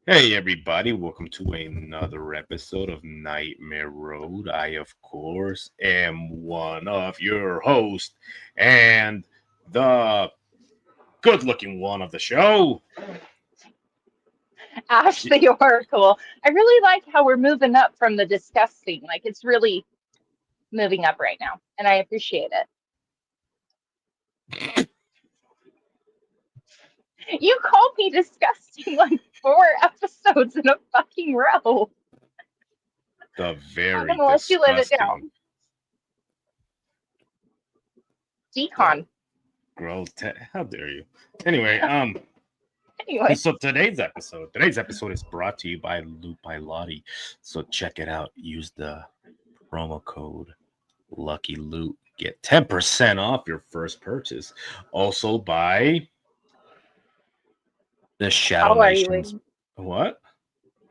Hey everybody, welcome to another episode of Nightmare Road. I, of course, am one of your hosts and the good looking one of the show. Ash the Oracle. I really like how we're moving up from the disgusting. Like it's really moving up right now, and I appreciate it. You called me disgusting like 4 episodes in a fucking row. The I'm very gonna let you live it disgusting, down. the Decon. grotesque. How dare you? Anyway, Anyway, so today's episode is brought to you by Loot by Lottie. So check it out. Use the promo code Lucky Loot. Get 10% off your first purchase. Also by the Shadow how are you Nations. waiting? What?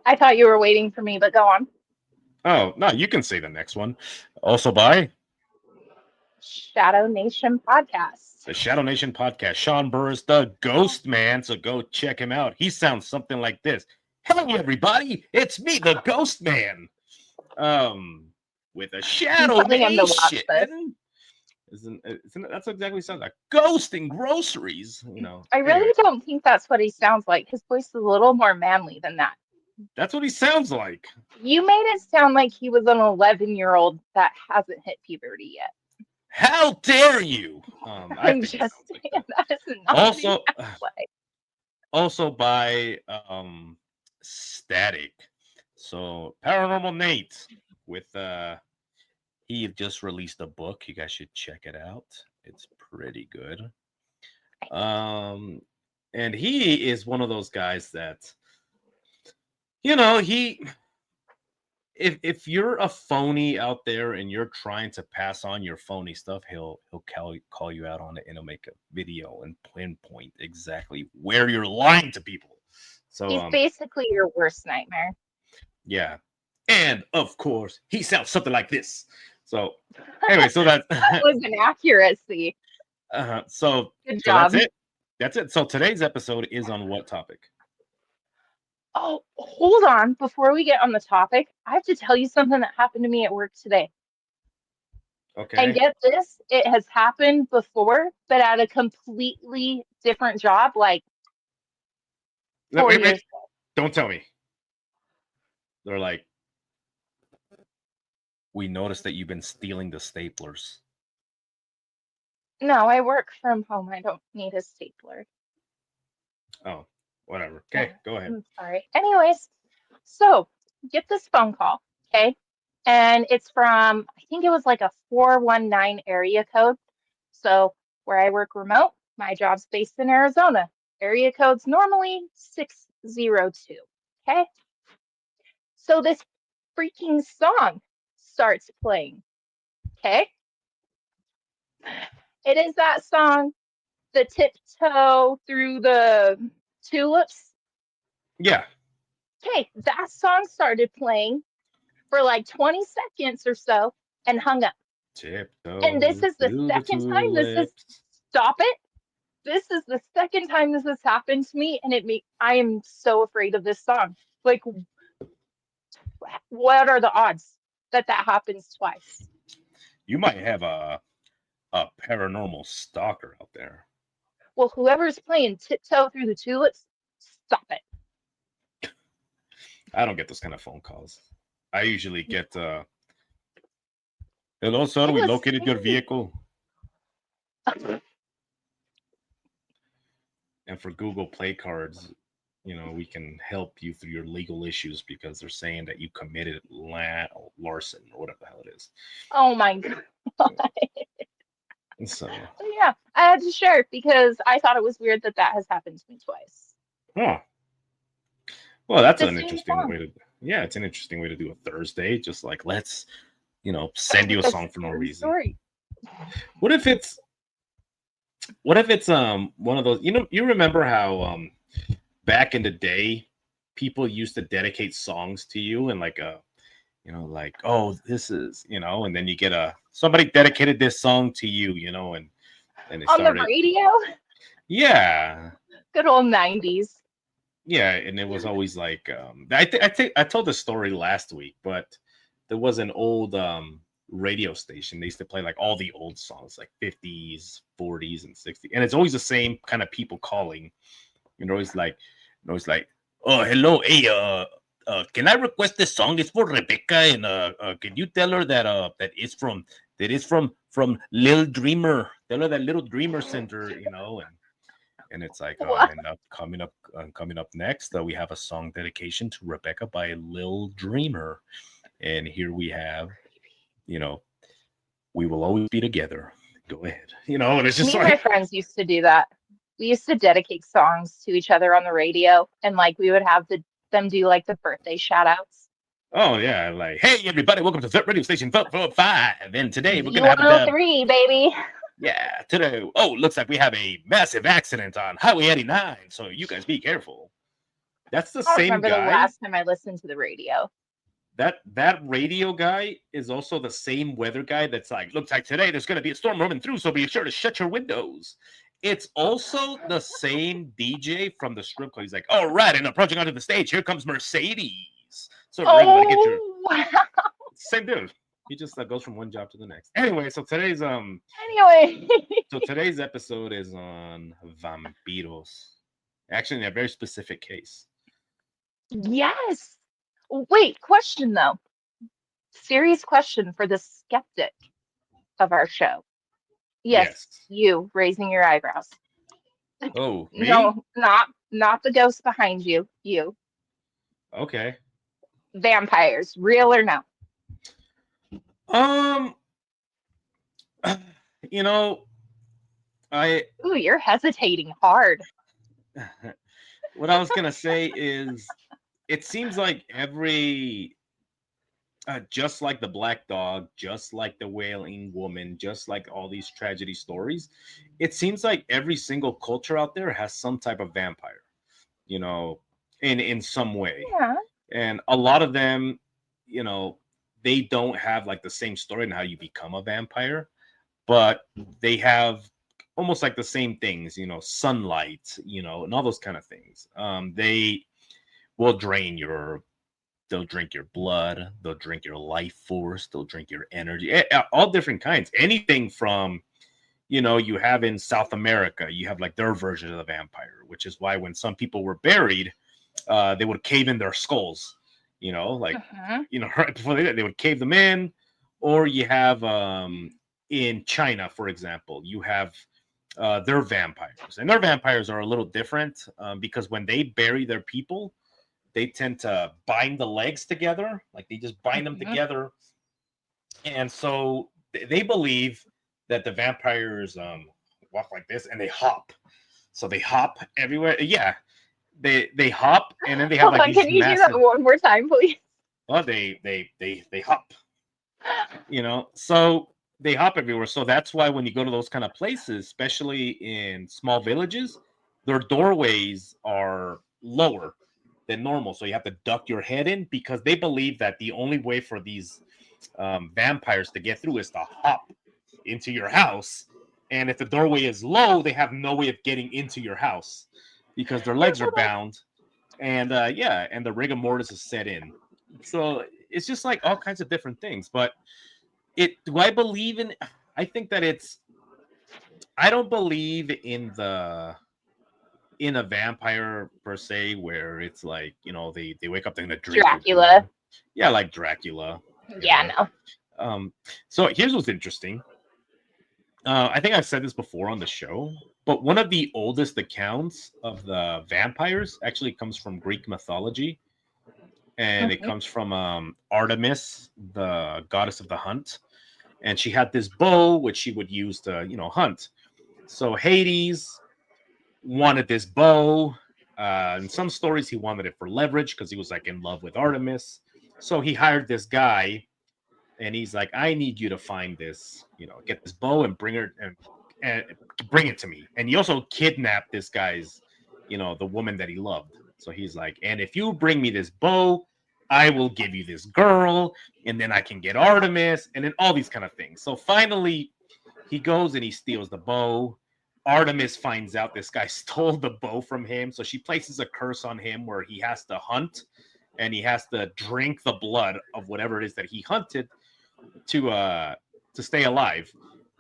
I thought you were waiting for me, but go on. Oh, no, you can say the next one. Also by Shadow Nation podcast. the Shadow Nation podcast. Sean Burris, the Ghost Man. So go check him out. He sounds something like this. Hey everybody, it's me, the Ghost Man. With a I'm Shadow telling him to watch this. Nation. Isn't that's exactly what it sounds like? Ghosting groceries. I Anyway, really don't think that's what he sounds like. His voice is a little more manly than that. that's what he sounds like. You made it sound like he was an 11-year-old that hasn't hit puberty yet. How dare you? I I'm think he just sounds like saying that. that is not what he Also, sounds like. also by Static. So Paranormal Nate with he just released a book. You guys should check it out. It's pretty good. Um, and he is one of those guys that he if you're a phony out there and you're trying to pass on your phony stuff, he'll call you out on it and he'll make a video and pinpoint exactly where you're lying to people. So He's basically your worst nightmare. yeah, and of course he sounds something like this. So anyway, so that That was an accuracy. so Good so that's job. it. That's it. So today's episode is on what topic? Oh, hold on. Before we get on the topic, I have to tell you something that happened to me at work today. And Okay. get this, it has happened before, but at a completely different job, like Wait, 4 years wait. ago. Don't tell me. They're like, we noticed that you've been stealing the staplers. No, I work from home. I don't need a stapler. Oh, whatever. Yeah, Okay, go ahead. I'm sorry. Anyways, so get this phone call, okay? And it's from, I think it was like a 419 area code. So where I work remote, my job's based in Arizona. Area code's normally 602. Okay. So this freaking song starts playing. Okay. It is that song, the tiptoe through the tulips. Yeah. Okay, that song started playing for like 20 seconds or so and hung up. And this Tiptoe is the through the second time this is tulips. stop it. This is the second time this has happened to me, and I am so afraid of this song. Like, what are the odds that that happens twice? You might have a paranormal stalker out there. Well, whoever's playing Tiptoe Through the Tulips, stop it. I don't get those kind of phone calls. I usually get hello sir, It we was located your scary. vehicle. And for Google Play cards, we can help you through your legal issues because they're saying that you committed larceny or whatever the hell it is. Oh my God. So, Yeah, I had to share it because I thought it was weird that that has happened to me twice. oh, well, that's The an same interesting song. way to. Yeah, it's an interesting way to do a Thursday. Just like let's, send you a With a song for no scary reason. story. What if it's one of those? You remember how back in the day, people used to dedicate songs to you and like like, oh, this is, and then you get somebody dedicated this song to you, and they On the started, radio? yeah, Good old 90s. yeah, and it was always like I told the story last week, but there was an old radio station. They used to play like all the old songs, like 50s, 40s, and 60s, and it's always the same kind of people calling. You know, it's like, oh, hello, hey, can I request this song? It's for Rebecca, and can you tell her that that is from Lil Dreamer? Tell her that Little Dreamer sent her, you know, and it's like, What? and coming up next, we have a song dedication to Rebecca by Lil Dreamer, and here we have, you know, we will always be together. Go ahead, you know, and it's just Me and my like, friends used to do that. We used to dedicate songs to each other on the radio, and like we would have them do like the birthday shout outs. oh yeah, like, hey everybody, welcome to the radio station 545, and today we're gonna have a dub. Z103, baby. Yeah, today. Oh, looks like we have a massive accident on Highway 89, so you guys be careful. That's the I don't same remember the guy. last time I listened to the radio. That radio guy is also the same weather guy that's like, looks like today there's gonna be a storm rolling through, so be sure to shut your windows. It's also the same DJ from the strip club. He's like, all right, and approaching onto the stage, here comes Mercedes. So everybody get your Oh, wow. same dude. He just goes from one job to the next. Anyway, Anyway. so today's episode is on vampiros. Actually, in a very specific case. Yes. Wait, question though. Serious question for the skeptic of our show. Yes, Yes. you raising your eyebrows. Oh, me? No, not the ghost behind you. You. Okay. Vampires, real or no? Um, you know, I Ooh, you're hesitating hard. what I was gonna say is, it seems like every just like the black dog, just like the wailing woman, just like all these tragedy stories, it seems like every single culture out there has some type of vampire, you know, in some way. Yeah. And a lot of them, you know, they don't have like the same story on how you become a vampire, but they have almost like the same things, you know, sunlight, you know, and all those kind of things. They will drain your They'll drink your blood, they'll drink your life force, they'll drink your energy, all different kinds. Anything from, you know, you have in South America, you have like their version of the vampire, which is why when some people were buried, they would cave in their skulls, you know, like, Mhm. you know, right before they would cave them in. Or you have in China, for example, you have their vampires, and their vampires are a little different because when they bury their people, they tend to bind the legs together, like they just bind them Mhm. together, and so they believe that the vampires walk like this and they hop. So they hop everywhere. Yeah, they hop, and then they have Hold like on, these can you do that massive. one more time, please? Well, they hop, you know. So they hop everywhere. So that's why when you go to those kind of places, especially in small villages, their doorways are lower than normal. So you have to duck your head in because they believe that the only way for these vampires to get through is to hop into your house. And if the doorway is low, they have no way of getting into your house because their legs are bound. And yeah, and the rigor mortis is set in. So it's just like all kinds of different things. But do I believe in? I think that I don't believe in a vampire per se, where it's like, you know, they wake up, they're gonna drink your Dracula. blood. Yeah, like Dracula, you Yeah, know. no. So here's what's interesting. I think I've said this before on the show, but one of the oldest accounts of the vampires actually comes from Greek mythology, and it Mhm. comes from Artemis, the goddess of the hunt, and she had this bow which she would use to, you know, hunt. So Hades wanted this bow. In some stories, he wanted it for leverage because he was like in love with Artemis. So he hired this guy, and he's like, "I need you to find this, you know, get this bow and bring her and bring it to me." And he also kidnapped this guy's, you know, the woman that he loved. So he's like, "And if you bring me this bow, I will give you this girl, and then I can get Artemis, and then all these kind of things." So finally, he goes and he steals the bow. Artemis finds out this guy stole the bow from him, so she places a curse on him where he has to hunt and he has to drink the blood of whatever it is that he hunted to stay alive.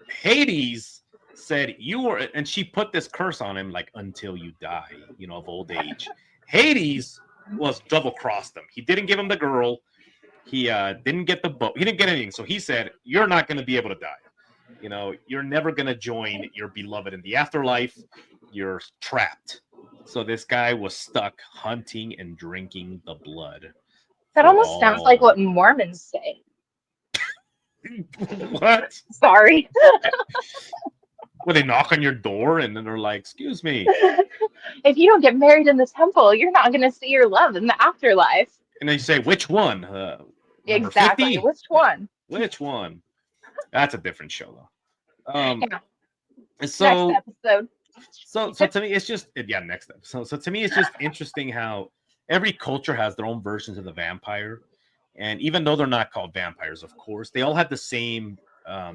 Hades said you were, and she put this curse on him like until you die, of old age. Hades was double crossed him. He didn't give him the girl. He didn't get the boat. He didn't get anything. So he said, "You're not going to be able to die. You're never going to join your beloved in the afterlife. You're trapped." So this guy was stuck hunting and drinking the blood. That almost sounds like what Mormons say. What? Sorry. Well, they knock on your door and then they're like, "Excuse me." If you don't get married in the temple, you're not going to see your love in the afterlife. And they say, "Which one?" Exactly. 50? Which one? Which one? That's a different show, though. Yeah. So, next episode. So to me, it's just next episode. So to me, it's just interesting how every culture has their own versions of the vampire, and even though they're not called vampires, of course, they all have the same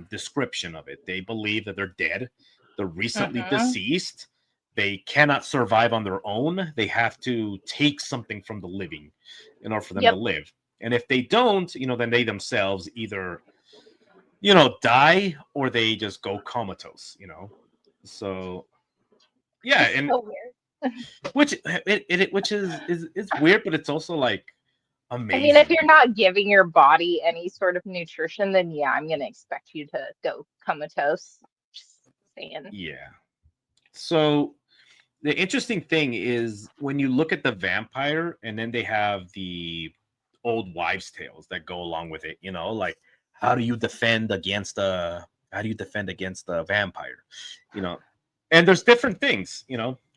description of it. They believe that they're dead, they're recently deceased, they cannot survive on their own. They have to take something from the living in order for them to live. And if they don't, then they themselves either, die or they just go comatose, So, yeah, it's and so weird. which is weird, but it's also like amazing. I mean, if you're not giving your body any sort of nutrition, then yeah, I'm gonna expect you to go comatose. Just saying. Yeah. So the interesting thing is when you look at the vampire, and then they have the old wives' tales that go along with it. Like how do you defend against a vampire? And there's different things.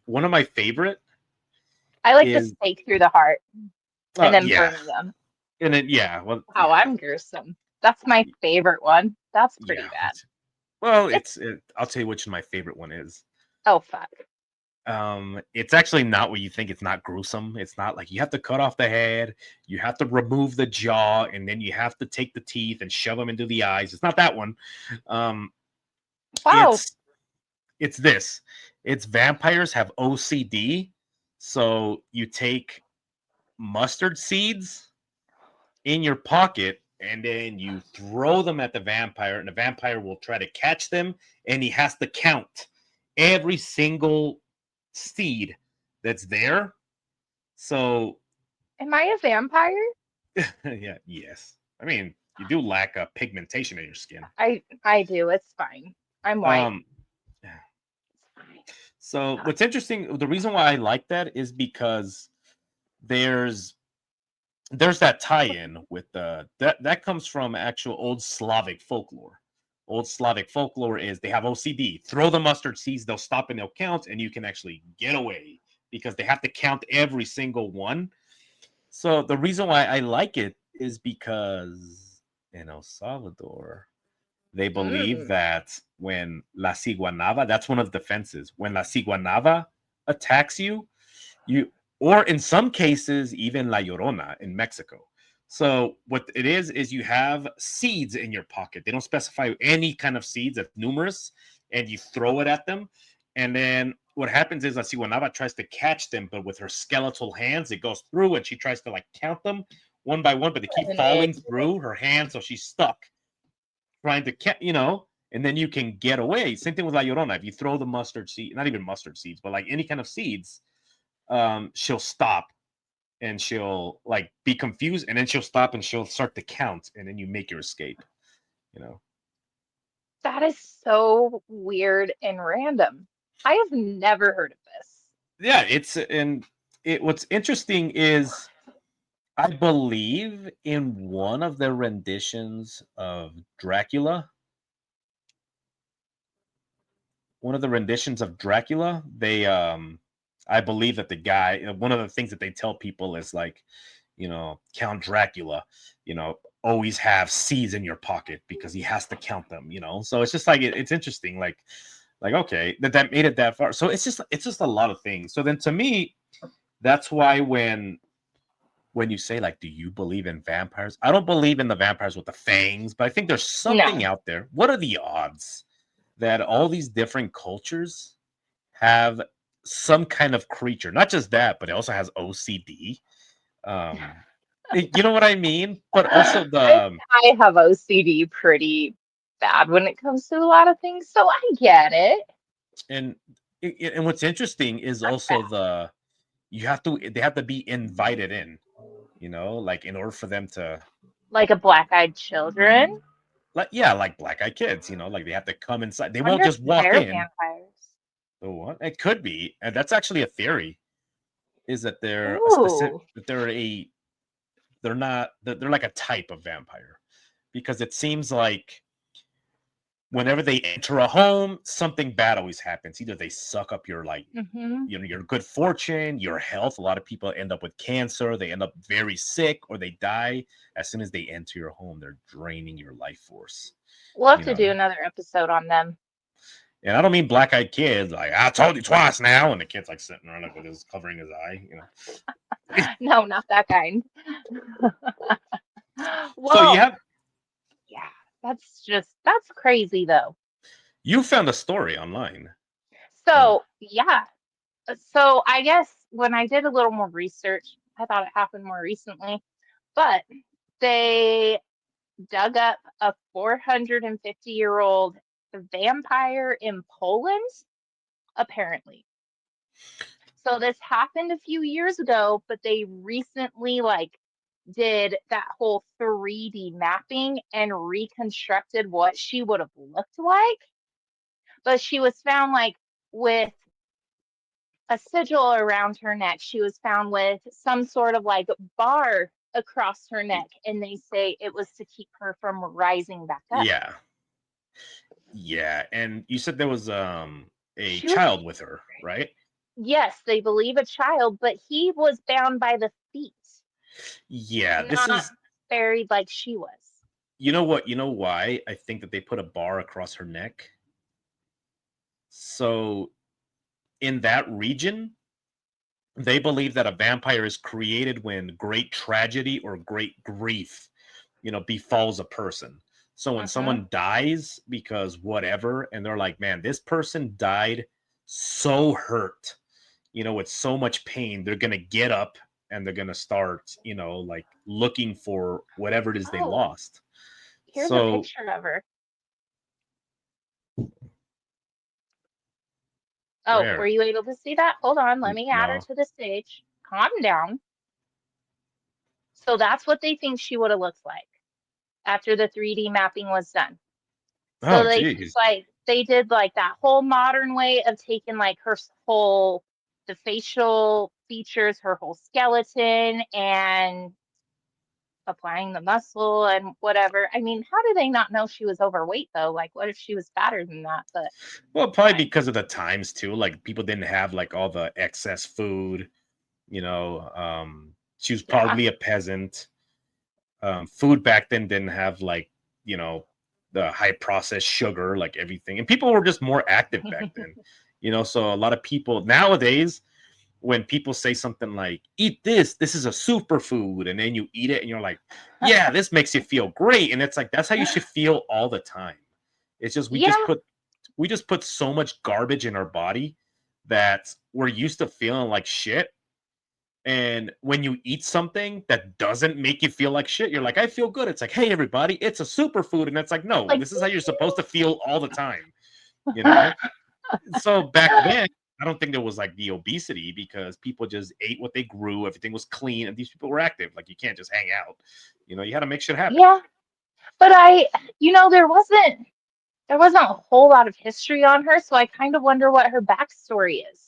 One of my favorite. I like the stake through the heart and then burn them. And then well, I'm gruesome. That's my favorite one. That's pretty bad. Well, I'll tell you which my favorite one is. Oh fuck. It's actually not what you think. It's not gruesome. It's not like you have to cut off the head, you have to remove the jaw, and then you have to take the teeth and shove them into the eyes. It's not that one. Wow. It's this. It's vampires have OCD, so you take mustard seeds in your pocket and then you throw them at the vampire, and the vampire will try to catch them, and he has to count every single seed that's there. So am I a vampire? Yeah, yes. I mean, you do lack a pigmentation in your skin. I do. It's fine. I'm white. So what's interesting, the reason why I like that is because there's that tie-in with that comes from actual old Slavic folklore. Old Slavic folklore is they have OCD. Throw the mustard seeds, they'll stop and they'll count, and you can actually get away because they have to count every single one. So the reason why I like it is because in El Salvador, they believe that when La Ciguanaba, that's one of the defenses. When La Ciguanaba attacks you, or in some cases, even La Llorona in Mexico. So what it is you have seeds in your pocket. They don't specify any kind of seeds, that's numerous, and you throw it at them. And then what happens is La Ciguanaba tries to catch them, but with her skeletal hands, it goes through and she tries to like count them one by one, but they keep falling through her hands, so she's stuck trying to catch, and then you can get away. Same thing with La Llorona. If you throw the mustard seed, not even mustard seeds, but like any kind of seeds, she'll stop and she'll like be confused, and then she'll stop and she'll start to count, and then you make your escape. That is so weird and random. I have never heard of this. Yeah, what's interesting is I believe in one of the renditions of Dracula. They I believe that the guy, one of the things that they tell people is like, Count Dracula, always have seeds in your pocket because he has to count them, So it's just like it's interesting, like okay, that made it that far. So it's just a lot of things. So then to me, that's why when you say like, do you believe in vampires? I don't believe in the vampires with the fangs, but I think there's something out there. What are the odds that all these different cultures have some kind of creature. Not just that, but it also has OCD. Um, you know what I mean? But also I have OCD pretty bad when it comes to a lot of things, so I get it. and and what's interesting is I'm also bad. they have to be invited in, like in order for them to, Like a black-eyed children. like, yeah, like black eyed kids, like they have to come inside. They won't Wonder if just walk they're in. vampires. Oh, what? It could be, and that's actually a theory. Is that they're a specific Ooh. that they're not that they're like a type of vampire, because it seems like whenever they enter a home, something bad always happens. Either they suck up your, like, Mm-hmm. your good fortune, your health. A lot of people end up with cancer. They end up very sick, or they die as soon as they enter your home. They're draining your life force. We'll have You to know, do another episode on them. and I don't mean black eyed kids. Like, I told you twice now, and the kid's like sitting around like with his covering his eye. No, not that kind. So Well, yeah, that's crazy though. you found a story online. So, yeah. So I guess when I did a little more research, I thought it happened more recently, but they dug up a 450-year-old vampire in Poland, apparently. So this happened a few years ago, but they recently like did that whole 3D mapping and reconstructed what she would have looked like. But she was found like with a sigil around her neck. She was found with some sort of like bar across her neck, and they say it was to keep her from rising back up. Yeah. Yeah, and you said there was a She was, child with her, right? yes, they believe a child, but he was bound by the feet, Yeah, this not is buried like she was. you know what, you know why I think that they put a bar across her neck? So in that region, they believe that a vampire is created when great tragedy or great grief, befalls a person. So when Uh-huh. someone dies because whatever, and they're like, man, this person died so hurt, with so much pain, they're gonna get up and they're gonna start, like looking for whatever it is they Oh, lost. here's a So picture of her. Oh, were where? you able to see that? Hold on, let me add her No. to the stage. Calm down. So that's what they think she would have looked like after the 3D mapping was done. So Oh, they took geez. like they did like that whole modern way of taking like her whole the facial features, her whole skeleton, and applying the muscle and whatever. I mean, how do they not know she was overweight though? Like, what if she was fatter than that? But Well, probably fine. because of the times too. Like people didn't have like all the excess food. She was Yeah. probably a peasant. Food back then didn't have like you know the high processed sugar, like everything, and people were just more active back then. So a lot of people nowadays, when people say something like eat this is a superfood, and then you eat it and you're like, yeah, this makes you feel great, and it's like that's how you should feel all the time. It's just Yeah. we just put so much garbage in our body that we're used to feeling like shit. And when you eat something that doesn't make you feel like shit, you're like, I feel good. It's like, hey, everybody, it's a superfood. And it's like, no, Like, this is how you're supposed to feel all the time, you know? So back then, I don't think there was like the obesity because people just ate what they grew. Everything was clean, and these people were active. Like you can't just hang out. You had to make shit happen. yeah. But there wasn't a whole lot of history on her, so I kind of wonder what her backstory is.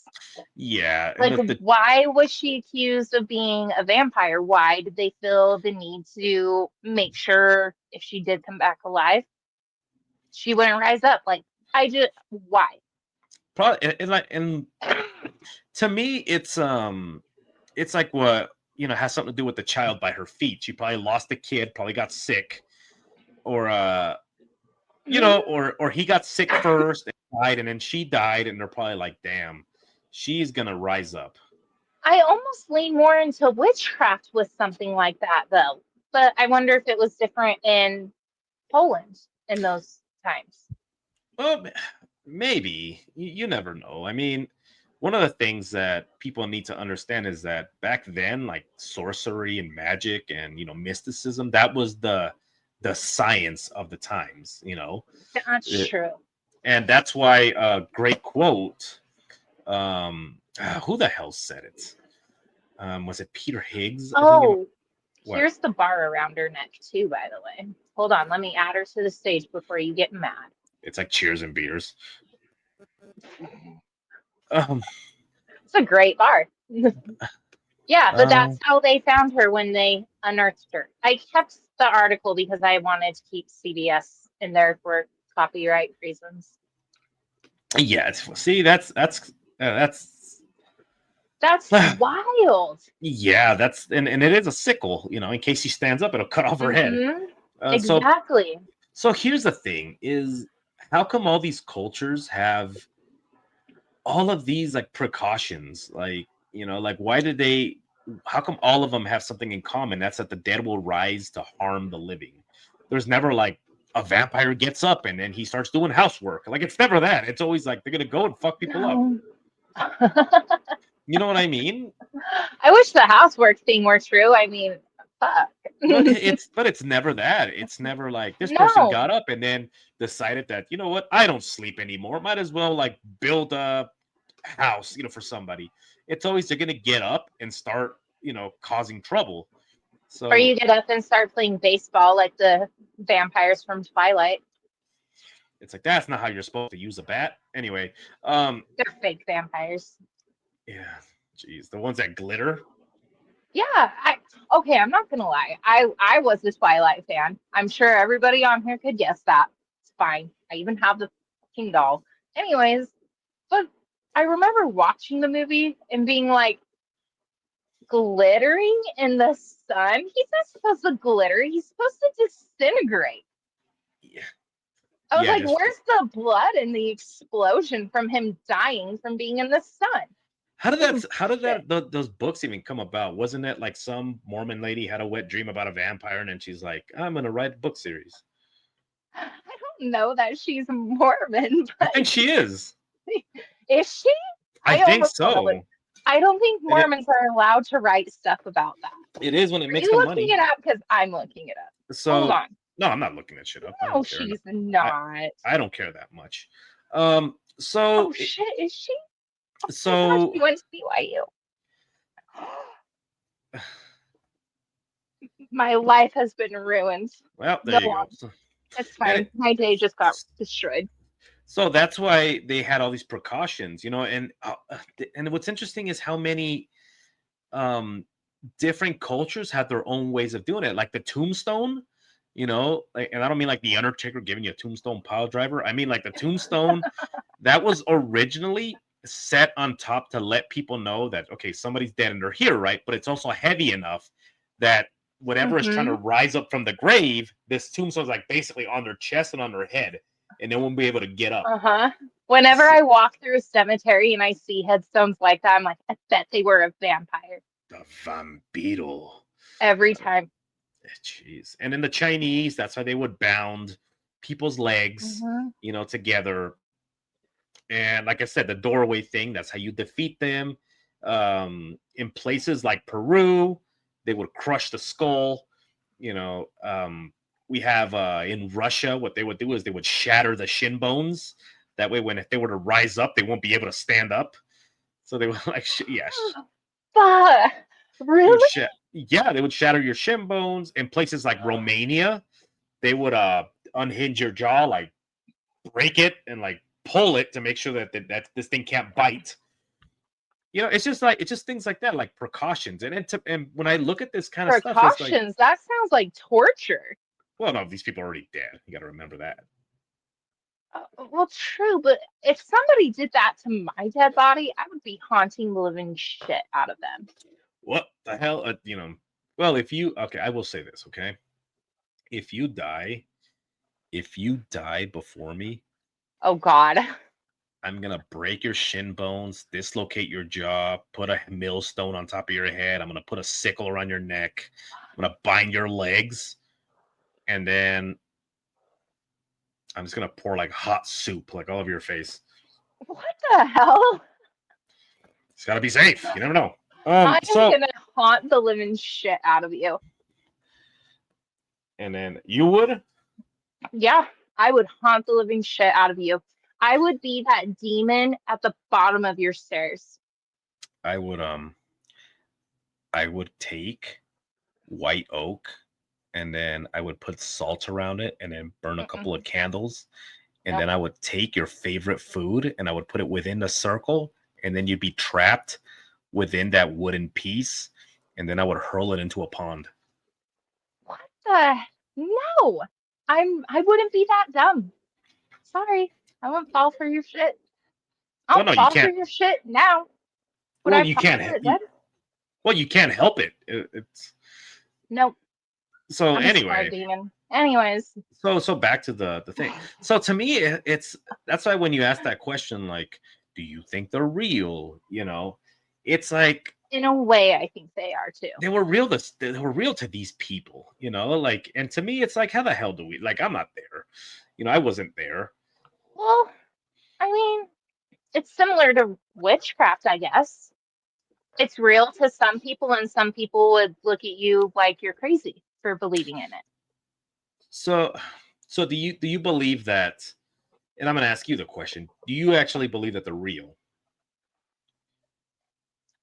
Yeah, and Like, the why was she accused of being a vampire? Why did they feel the need to make sure if she did come back alive, she wouldn't rise up? Like, why? probably and to me, it's like what has something to do with the child by her feet. She probably lost a kid, probably got sick, or or he got sick first and died, and then she died, and they're probably like, damn, she's gonna rise up. I almost lean more into witchcraft with something like that, though. But I wonder if it was different in Poland in those times. Well, maybe you never know. I mean, one of the things that people need to understand is that back then, like sorcery and magic and mysticism, that was the science of the times. That's It- true. and that's why a great quote. Who the hell said it? Was it Peter Higgs? I think. Oh, What? here's the bar around her neck too, by the way. Hold on, let me add her to the stage before you get mad. It's like Cheers and Beers. Um, It's a great bar. Yeah, but uh, that's how they found her when they unearthed her. I kept the article because I wanted to keep CBS in there for copyright reasons. yeah. See, that's That's wild. yeah. That's and it is a sickle. In case she stands up, it'll cut off her head. Hmm. So Exactly. here's the thing: is how come all these cultures have all of these like precautions? Like why did they? How come all of them have something in common? That's that the dead will rise to harm the living. There's never like a vampire gets up and then he starts doing housework. Like it's never that. It's always like they're gonna go and fuck people up. No. You know what I mean? I wish the housework thing were true. I mean, fuck. But it's never that. It's never like this person No. got up and then decided that what, I don't sleep anymore. Might as well like build a house, for somebody. It's always they're gonna get up and start, causing trouble. Or So you get up and start playing baseball like the vampires from Twilight. it's like that's not how you're supposed to use a bat. Anyway, They're fake vampires. yeah, geez, the ones that glitter. Yeah, okay, I'm not gonna lie. I was a Twilight fan. I'm sure everybody on here could guess that. It's fine. I even have the fucking doll. Anyways, but I remember watching the movie and being like, glittering in the sun? He's not supposed to glitter. He's supposed to disintegrate. Yeah, I was yeah, like, just where's the blood and the explosion from him dying from being in the sun? how did Oh, shit. those books even come about? Wasn't it like some Mormon lady had a wet dream about a vampire and then she's like, I'm gonna write a book series? I don't know that she's Mormon, I but think she is. is she? I I don't think know. so. I don't think And Mormons are allowed to write stuff about that. it is when it Are makes you them looking money. it up? Because I'm looking it up. Hold So on. no, I'm not looking that shit up. I No, don't care enough. she's not. I don't care that much. Oh So shit, is she? Oh my gosh, so she went to BYU. My life has been ruined. well, there Go you go. on. It's And fine. it, My day just got destroyed. so that's why they had all these precautions, and what's interesting is how many um different cultures had their own ways of doing it. Like the tombstone, like, and I don't mean like the Undertaker giving you a tombstone pile driver. I mean like the tombstone that was originally set on top to let people know that okay, somebody's dead and they're here, right? But it's also heavy enough that whatever is trying to Hmm. rise up from the grave, this tombstone's like basically on their chest and on their head, and they won't be able to get up. Uh-huh. Whenever I walk through a cemetery and I see headstones like that, I'm like, I bet they were a vampire. The vampiro. Every time. Jeez. And in the Chinese, that's how they would bound people's legs, Hmm. together. And like I said, the doorway thing, that's how you defeat them. In places like Peru, they would crush the skull. We have in Russia, what they would do is they would shatter the shin bones. That way, when if they were to rise up, they won't be able to stand up. So they would like, yes, But they would really? yeah, they would shatter your shin bones. In places like Romania, they would unhinge your jaw, like break it and like pull it to make sure that this thing can't bite. It's just things like that, like precautions. And when I look at this kind of stuff, it's like, Precautions. That sounds like torture. well, no, these people are already dead. You got to remember that. Well, true, but if somebody did that to my dead body, I would be haunting the living shit out of them. What the hell? Well, okay, I will say this, okay? If you die before me, Oh God. I'm gonna break your shin bones, dislocate your jaw, put a millstone on top of your head. I'm gonna put a sickle around your neck. I'm gonna bind your legs, and then I'm just gonna pour like hot soup like all over your face. What the hell? It's got to be safe. You never know. I am So gonna haunt the living shit out of you. and then you would. Yeah, I would haunt the living shit out of you. I would be that demon at the bottom of your stairs. I would I would take white oak and then I would put salt around it and then burn a couple of Mm-mm. candles. And Nope. then I would take your favorite food and I would put it within the circle. And then you'd be trapped within that wooden piece. And then I would hurl it into a pond. What the? No, I wouldn't be that dumb. Sorry, I wouldn't fall for your shit. I Well, don't no, you fall for can't. your shit now. Would Well, I you fall can't. for it then? Well, you can't help it. It's Nope. so I'm a smart anyway. demon. Anyways, So back to the thing. So to me, it's that's why when you ask that question, like, do you think they're real? It's like in a way, I think they are too. they were real to these people, like, and to me, it's like, how the hell do we like? I'm not there, I wasn't there. Well, I mean, it's similar to witchcraft, I guess. It's real to some people, and some people would look at you like you're crazy for believing in it. So, so do you believe that? And I'm gonna ask you the question: do you actually believe that they're real?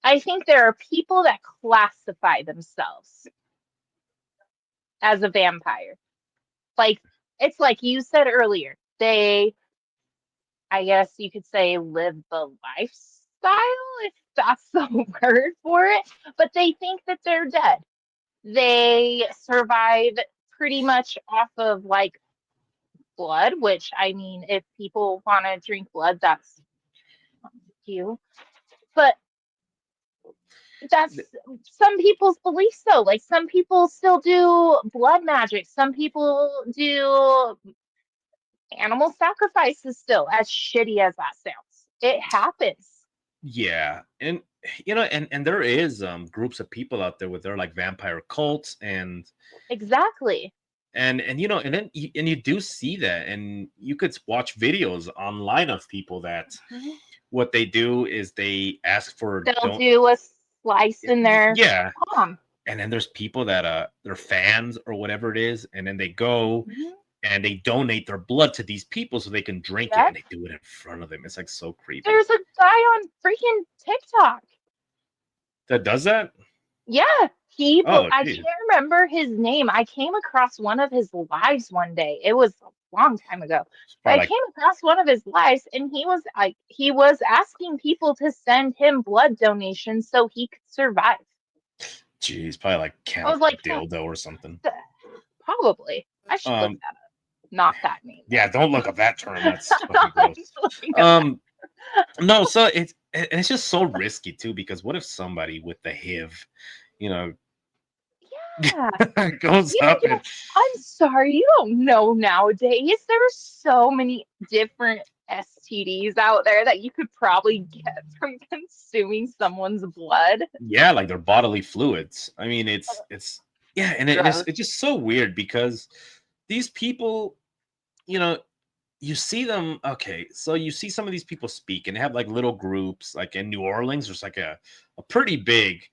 I think there are people that classify themselves as a vampire. Like, it's like you said earlier, they, I guess you could say, live the lifestyle, if that's the word for it, but they think that they're dead. They survive pretty much off of like blood, which I mean, if people want to drink blood, that's you. But that's some people's beliefs, though. Like some people still do blood magic, some people do animal sacrifices still, as shitty as that sounds. It happens. Yeah, and and there is groups of people out there with their like vampire cults Exactly. and then you do see that, and you could watch videos online of people that Mhm. what they do is they ask for They'll don't do a slice in their yeah, palm. and then there's people that they're fans or whatever it is, and then they go Mhm. and they donate their blood to these people so they can drink it, Yep. and they do it in front of them. It's like so creepy. There's a guy on freaking TikTok. That does that. Yeah, Oh I geez. can't remember his name. I came across one of his lives one day. It was a long time ago. It's But I probably like, came across one of his lives and he was asking people to send him blood donations so he could survive. geez, probably like I Count was like, Dildo or something. probably. I should look um that up. Not that name Yeah, though. don't look up that term. That's fucking Not gross. looking at that. Um, no, so it's just so risky too, because what if somebody with the HIV, you know, Yeah. goes You up and don't, I'm sorry, you don't know nowadays. There's so many different STDs out there that you could probably get from consuming someone's blood. yeah, like their bodily fluids. I mean, it's yeah, and Gross. it's just so weird because these people, you know, you see them. Okay, so you see some of these people speak and they have like little groups, like in New Orleans. There's like a pretty big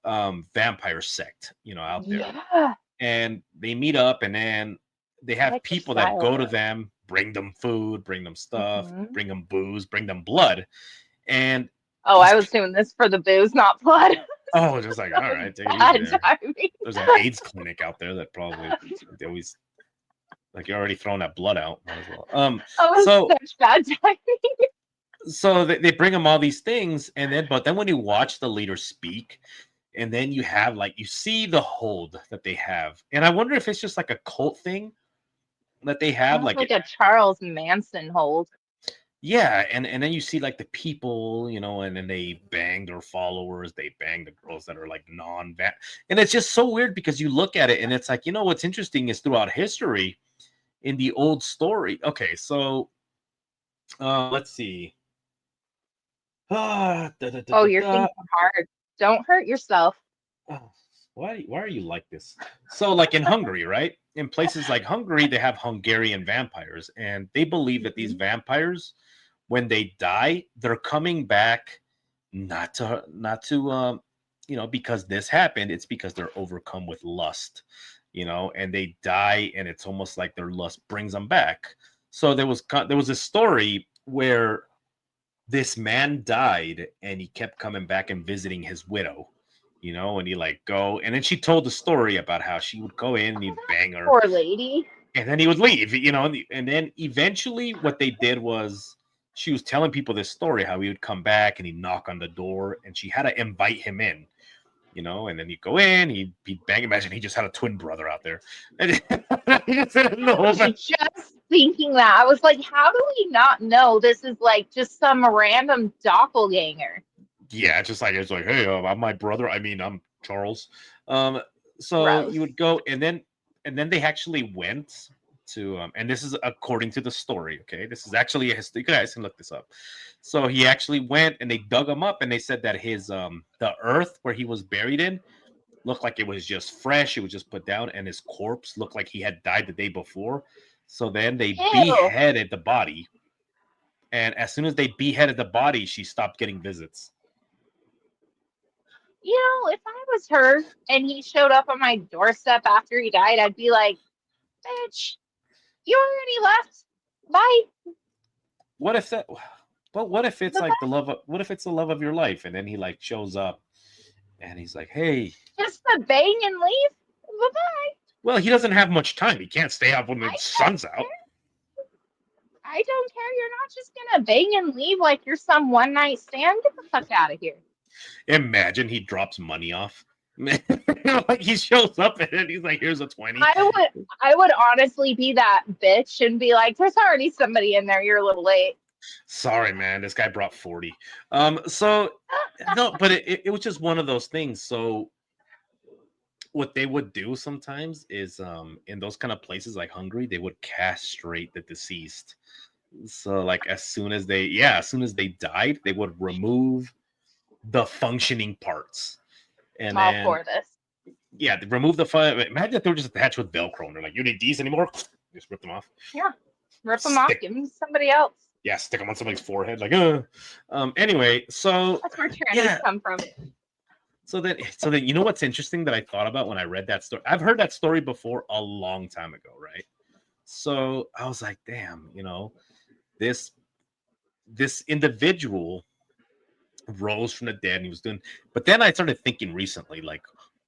vampire sect, out there, Yeah. and they meet up and then they I have like the people that style go to though. them, bring them food, bring them stuff, Hmm. bring them booze, bring them blood, and Oh, these I was doing this for the booze, not blood. oh, just like, all right, take it easy Bad there. timing. There's an AIDS clinic out there that probably they always like, you're already throwing that blood out, might as well. That was So such bad timing. they bring them all these things, and then but then when you watch the leader speak, and then you have like you see the hold that they have, and I wonder if it's just like a cult thing that they have, Sounds like like a Charles Manson hold. yeah, and then you see like the people, and then they bang their followers, they bang the girls that are like non-vat, and it's just so weird because you look at it and it's like, what's interesting is throughout history in the old story. Okay, so let's see. Da, da, da, Oh, da, you're da. thinking hard. Don't hurt yourself. Oh, why are you like this? So like in Hungary, right? In places like Hungary, they have Hungarian vampires, and they believe that these Mhm. vampires, when they die, they're coming back not to because this happened. It's because they're overcome with lust, and they die, and it's almost like their lust brings them back. So there was a story where this man died, and he kept coming back and visiting his widow, and he like go, and then she told the story about how she would go in and he'd bang her, Poor lady. and then he would leave, and then eventually what they did was she was telling people this story how he would come back and he'd knock on the door, and she had to invite him in, and then he'd go in, he'd bang. Imagine he just had a twin brother out there. And he just didn't I know was about- just thinking that. I was like, how do we not know this is like just some random doppelganger? yeah, just like it's like, hey, I'm my brother. I mean, I'm Charles. Um, so Gross. you would go, and then they actually went to, and this is according to the story. Okay, this is actually a history. You guys can look this up. So he actually went, and they dug him up, and they said that his the earth where he was buried in looked like it was just fresh. It was just put down, and his corpse looked like he had died the day before. So then they Ew. beheaded the body, and as soon as they beheaded the body, she stopped getting visits. If I was her and he showed up on my doorstep after he died, I'd be like, bitch, you already left. Bye. What if that? But what if it's Bye-bye. like the love? What if it's the love of your life, and then he like shows up, and he's like, "Hey." Just the bang and leave. Bye-bye. Well, he doesn't have much time. He can't stay out when the I sun's out. I don't care. You're not just gonna bang and leave like you're some one night stand. Get the fuck out of here. Imagine he drops money off. Like he shows up and he's like, "Here's a 20." I would honestly be that bitch and be like, there's already somebody in there. You're a little late. Sorry, man. This guy brought 40. So no, but it was just one of those things. So what they would do sometimes is in those kind of places like Hungary, they would castrate the deceased. So like as soon as they died, they would remove the functioning parts. And I'm all then for this. yeah, they remove the fun. Imagine if they were just attached with Velcro and they're like, you need these anymore? Just rip them off. Yeah. Rip them off, give them to somebody else. Yeah, stick them on somebody's forehead. Like, anyway, so That's where trannies yeah. come from. So then you know what's interesting that I thought about when I read that story? I've heard that story before a long time ago, right? So I was like, damn, this individual rose from the dead and he was doing, but then I started thinking recently, like,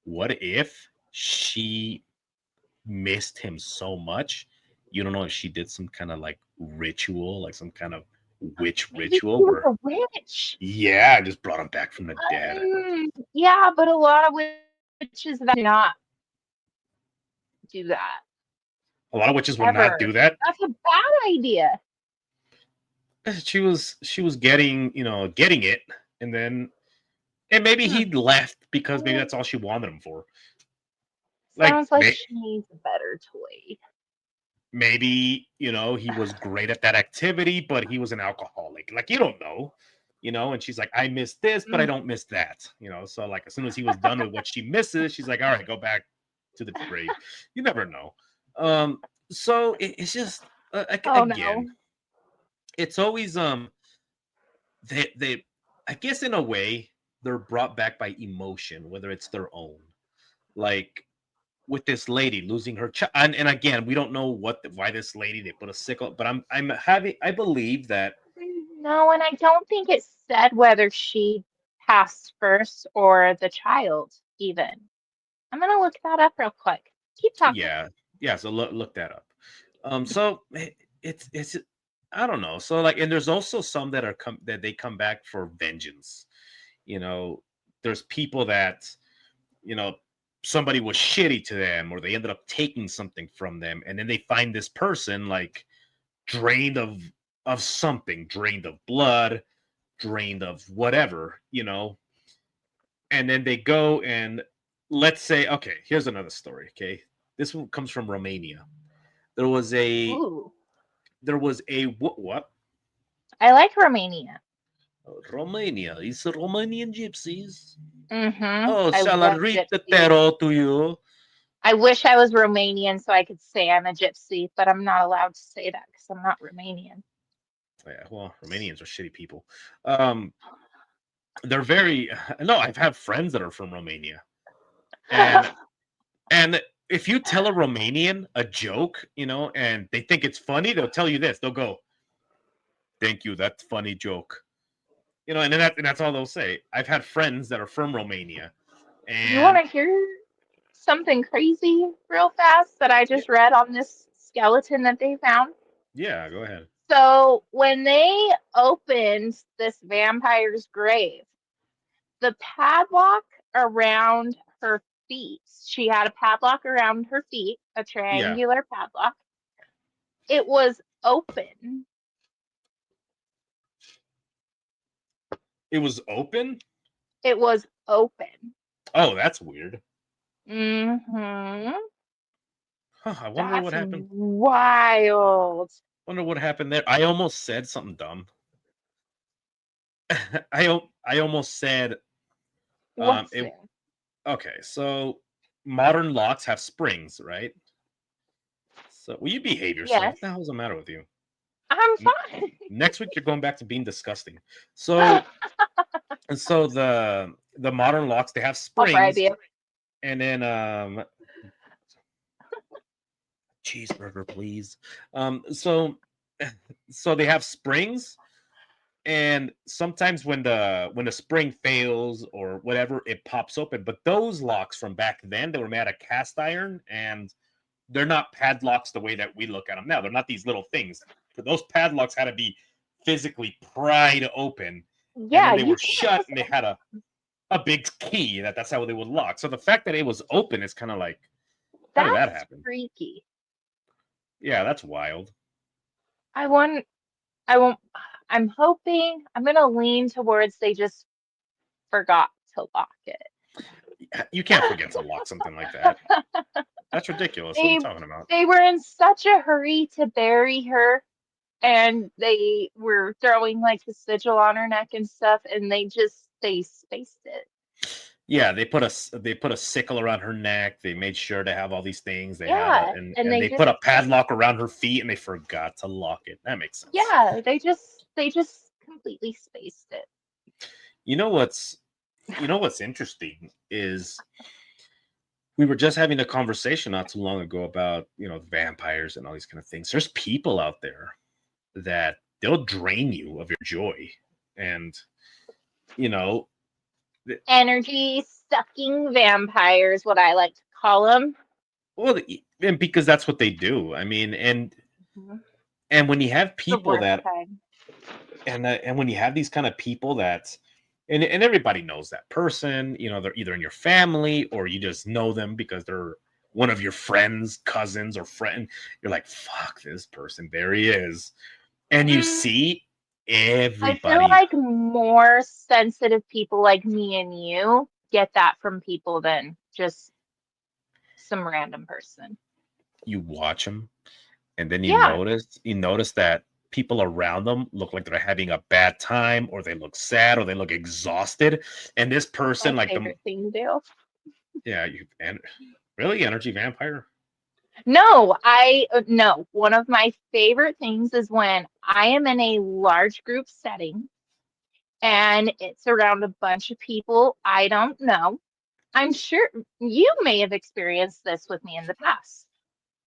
what if she missed him so much? You don't know if she did some kind of like ritual, like some kind of witch Maybe ritual he was where a witch. yeah, just brought him back from the dead. Yeah, but a lot of witches that do not do that. A lot of witches will Ever. not do that. That's a bad idea. She was getting it, and then maybe he left because maybe that's all she wanted him for. Sounds like she needs a better toy. Maybe he was great at that activity, but he was an alcoholic. Like you don't know, and she's like, I miss this, but I don't miss that. So like as soon as he was done with what she misses, she's like, all right, go back to the grave. You never know. So it's just again, it's always they I guess in a way they're brought back by emotion, whether it's their own, like with this lady losing her child, and again we don't know why this lady they put a sickle, but I believe that no, and I don't think it said whether she passed first or the child even. I'm gonna look that up real quick. Keep talking. Yeah, so look that up. So it's I don't know. So like, and there's also some that that they come back for vengeance. There's people that somebody was shitty to them, or they ended up taking something from them, and then they find this person like drained of something, drained of blood, drained of whatever, and then they go and let's say, okay, here's another story. Okay, this one comes from Romania. There was a Ooh. What? I like Romania. Romania. It's a Romanian gypsies. Mm-hmm. Oh, shall I read the tarot to you? I wish I was Romanian so I could say I'm a gypsy, but I'm not allowed to say that because I'm not Romanian. Yeah, well, Romanians are shitty people. they're very no. I've had friends that are from Romania, and and if you tell a Romanian a joke, and they think it's funny, they'll tell you this. They'll go, "Thank you, that's funny joke." And that's all they'll say. I've had friends that are from Romania, You want and to hear something crazy real fast that I yeah, just read on this skeleton that they found? yeah, go ahead. So, when they opened this vampire's grave, the padlock around her feet, she had a padlock around her feet, a Yeah, triangular padlock. It was open. it was open. It was open. Oh, that's weird. Mm-hmm. Huh, I wonder That's what happened. wild. Wonder what happened there. I almost said something dumb. I almost said What's it. there? Okay, so modern locks have springs, right? So will you behave yourself? What Yes, the hell's the matter with you? I'm N- fine. Next week you're going back to being disgusting. So and so the modern locks, they have I'll bribe springs, you. and then cheeseburger, please. So so they have springs, and sometimes when the spring fails or whatever, it pops open. But those locks from back then, they were made out of cast iron, and they're not padlocks the way that we look at them now. They're not these little things. But those padlocks had to be physically pried open, and then Yeah, they you were can't shut, just. and they had a big key that's how they would lock. So the fact that it was open is kind of like, how did that That's happen? freaky. Yeah, that's wild. I want. I won't. I'm hoping. I'm gonna lean towards they just forgot to lock it. You can't forget to lock something like that. That's ridiculous. What are you they talking about? they were in such a hurry to bury her, and they were throwing like the sigil on her neck and stuff, and they spaced it. Yeah, they put a sickle around her neck. They made sure to have all these things. They had a Yeah, and and and they they just put a padlock around her feet, and they forgot to lock it. That makes sense. yeah, they just completely spaced it. You know what's what's interesting is we were just having a conversation not too long ago about vampires and all these kind of things. There's people out there that they'll drain you of your joy, and you know, th- Energy sucking vampires, what I like to call them. well, and because that's what they do. I mean, and when you have The people worst that kind. and when you have these kind of people that and everybody knows that person, they're either in your family or you just know them because they're one of your friends, cousins, or friend. You're like, fuck this person, there he is. And you Mm, see I feel everybody. like more sensitive people like me and you get that from people than just some random person. You watch them, and then you Yeah, notice you notice that people around them look like they're having a bad time, or they look sad, or they look exhausted, and this my person, like, the favorite thing to do. yeah, and really, energy vampire. No, no. One of my favorite things is when I am in a large group setting and it's around a bunch of people I don't know. I'm sure you may have experienced this with me in the past.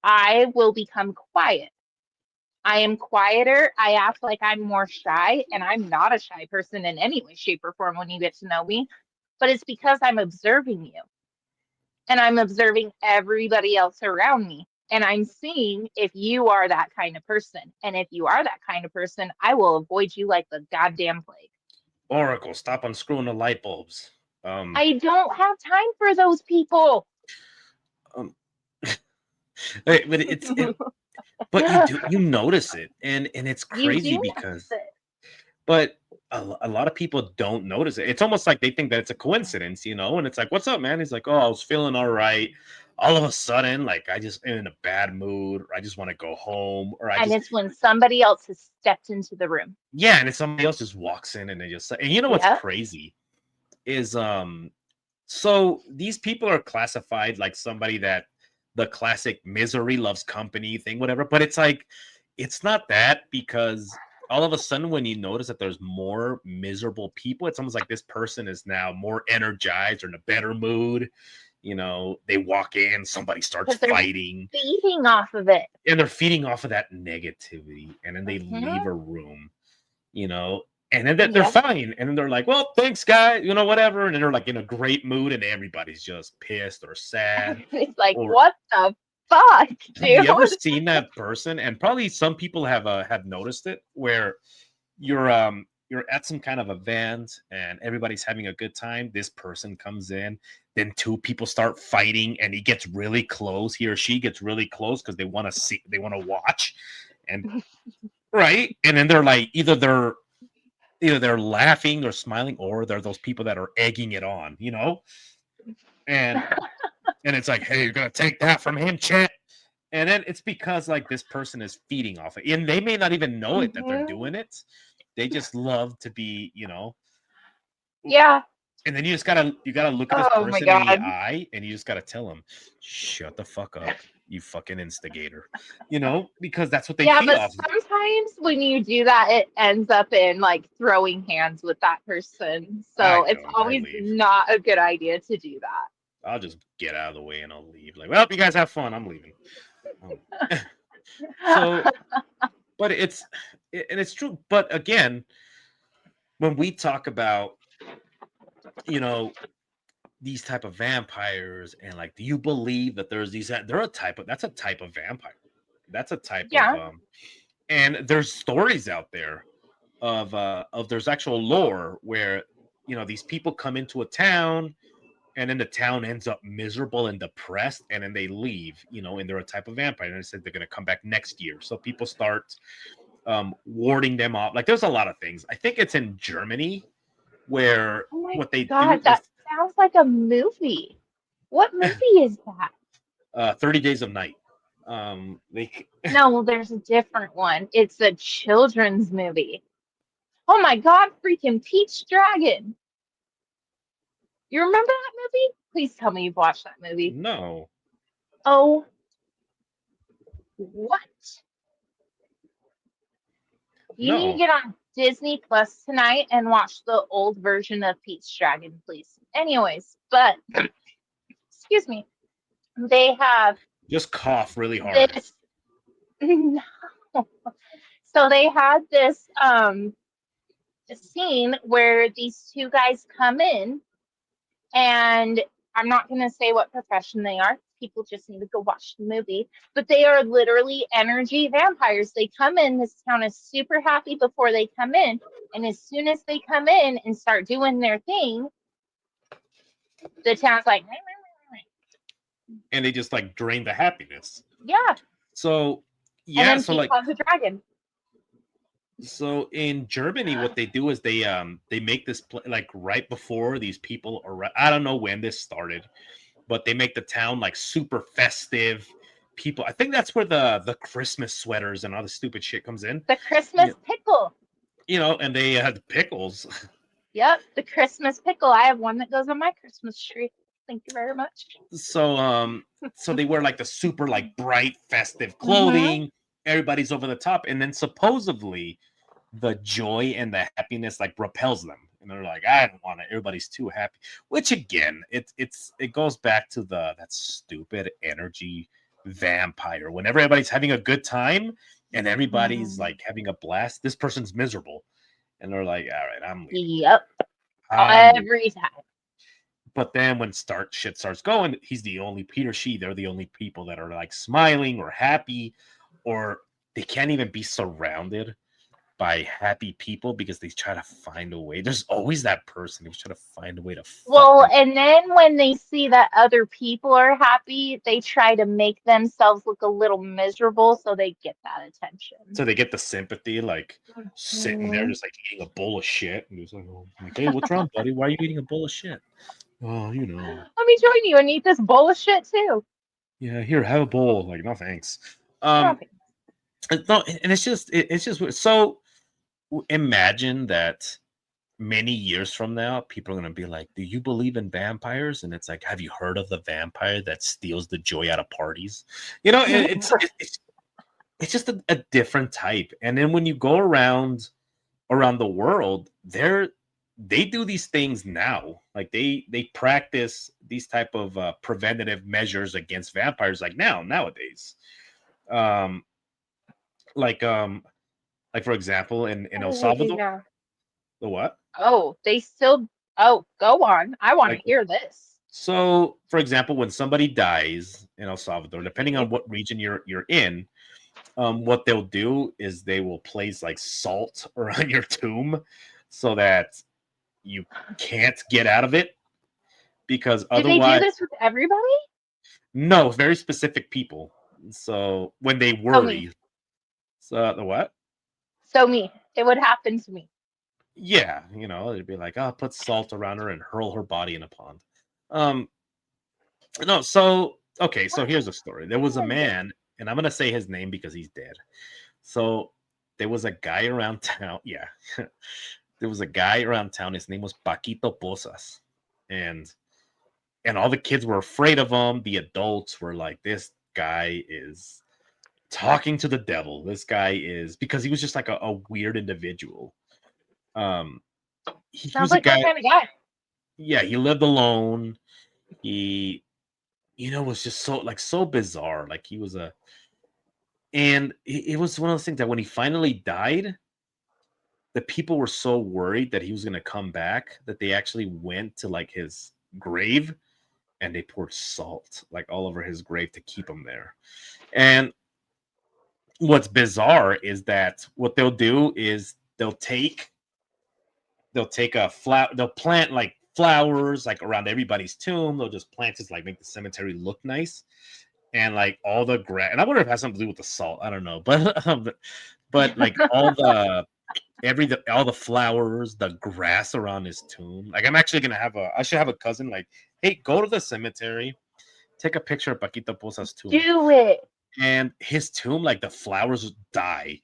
I will become quiet. I am quieter. I act like I'm more shy, and I'm not a shy person in any way, shape, or form when you get to know me. But it's because I'm observing you and I'm observing everybody else around me. And I'm seeing if you are that kind of person. And if you are that kind of person, I will avoid you like the goddamn plague. Oracle, stop unscrewing the light bulbs. Um, I don't have time for those people. um but but you notice it, and it's You crazy do notice because it. but a lot of people don't notice it. It's almost like they think that it's a coincidence, and it's like, what's up, man? He's like, oh, I was feeling all right. All of a sudden, like, I just am in a bad mood, or I just want to go home, or I And just it's when somebody else has stepped into the room. yeah, and then somebody else just walks in and they just and you know what's Yep. crazy is so these people are classified like somebody that the classic misery loves company thing, whatever. But it's like, it's not that because all of a sudden, when you notice that there's more miserable people, it's almost like this person is now more energized or in a better mood. You know, they walk in, somebody starts Because they're fighting, feeding off of it. and they're feeding off of that negativity, and then they leave Mhm. a room, you know, and then they're Yep. fine, and then they're like, "Well, thanks, guy," you know, whatever, and then they're like in a great mood, and everybody's just pissed or sad. It's like, Or what the fuck, have you ever dude? seen that person? And probably some people have noticed it, where you're at some kind of event and everybody's having a good time. This person comes in, then two people start fighting, and he gets really close. He or she gets really close because they want to see, they want to watch, and right, and then they're like, either they're laughing or smiling, or they're those people that are egging it on, you know, and it's like, hey, you're gonna take that from him, Chet. And then it's because like this person is feeding off it, and they may not even know it that they're Mhm. doing it. They just love to be, Yeah. and then you gotta look at this Oh my person in the god. eye, and you just gotta tell them, shut the fuck up, you fucking instigator, because that's what they Yeah, feed but off of. sometimes when you do that, it ends up in like throwing hands with that person. I So it's don't. I always leave. not a good idea to do that. I'll just get out of the way and I'll leave. Like, well, you guys have fun. I'm leaving. Um, so, but and it's true. But again, when we talk about, you know, these type of vampires, and like, do you believe that they're that's a type of vampire. That's a type of Yeah. and there's stories out there of there's actual lore where, these people come into a town, and then the town ends up miserable and depressed, and then they leave, and they're a type of vampire, and they said they're going to come back next year, so people start warding them off. Like, there's a lot of things. I think it's in Germany where Oh my what they do god, is that sounds like a movie. What movie is that? 30 Days of Night. They No, there's a different one. It's a children's movie. Oh my god, freaking Peach Dragon. You remember that movie? Please tell me you've watched that movie. No. Oh, what? You need to No. get on Disney Plus tonight and watch the old version of Pete's Dragon, please. Anyways, but excuse me, they have Just cough really hard. this. No. So they had this scene where these two guys come in, and I'm not going to say what profession they are. People just need to go watch the movie. But they are literally energy vampires. They come in, this town is super happy before they come in. And as soon as they come in and start doing their thing, the town's like, And they just like drain the happiness. yeah. So And yeah, then so Pete like calls the dragon. so in Germany, what they do is they make this like right before these people are. I don't know when this started, but they make the town like super festive. People, I think that's where the Christmas sweaters and all the stupid shit comes in. The Yeah, Christmas pickle. and they had pickles. Yep, the Christmas pickle. I have one that goes on my Christmas tree. Thank you very much. So they wear like the super like bright festive Mm-hmm. clothing. Everybody's over the top, and then supposedly the joy and the happiness like repels them, and they're like, I don't want it, everybody's too happy. Which again, it goes back to that stupid energy vampire. Whenever everybody's having a good time and everybody's like having a blast, this person's miserable, and they're like, all right, I'm leaving. Yep, I'm leaving. every time. But then when shit starts going, he's the only Peter she they're the only people that are like smiling or happy, or they can't even be surrounded by happy people because they try to find a way. There's always that person who's trying to find a way to fuck Well, them. and then when they see that other people are happy, they try to make themselves look a little miserable so they get that attention. So they get the sympathy, like sitting there Mhm. just like eating a bowl of shit. And he's like, hey, what's wrong, buddy? Why are you eating a bowl of shit? Oh, Let me join you and eat this bowl of shit too. yeah, here, have a bowl. Like, no thanks. Okay. No, and it's just weird. So imagine that many years from now, people are going to be like, do you believe in vampires? And it's like, have you heard of the vampire that steals the joy out of parties? It's it's just a different type. And then when you go around the world, they do these things now. Like they practice these type of preventative measures against vampires like nowadays. Um, like like for example, in El Oh, they do Salvador, now. the what? Oh, they still. Oh, go on. I want to Like hear this. so, for example, when somebody dies in El Salvador, depending on Okay. what region you're in, what they'll do is they will place like salt around your tomb so that you can't get out of it because Do they do otherwise, this with everybody? no, very specific people. So when they So me. worry, so the what? So me. It would happen to me. Yeah, it'd be like, oh, put salt around her and hurl her body in a pond. Um, no, so okay, so What? here's a story. There was a man, and I'm gonna say his name because he's dead. So there was a guy around town. Yeah, there was a guy around town. His name was Paquito Posas, and all the kids were afraid of him. The adults were like, "This guy is talking to the devil. This guy is," because he was just like a weird individual. Um, he Sounds was a like my guy. kind of guy. Yeah, he lived alone. He, was just so bizarre. Like he was and it was one of those things that when he finally died, the people were so worried that he was going to come back that they actually went to like his grave and they poured salt like all over his grave to keep him there. And what's bizarre is that what they'll do is they'll take a flower, they'll plant like flowers like around everybody's tomb. They'll just plant this like make the cemetery look nice. And like all the grass, and I wonder if it has something to do with the salt. I don't know, but like all the flowers, the grass around his tomb. Like I'm actually gonna I should have a cousin like, hey, go to the cemetery, take a picture of Paquito Posa's tomb, Do it. and his tomb, like the flowers die,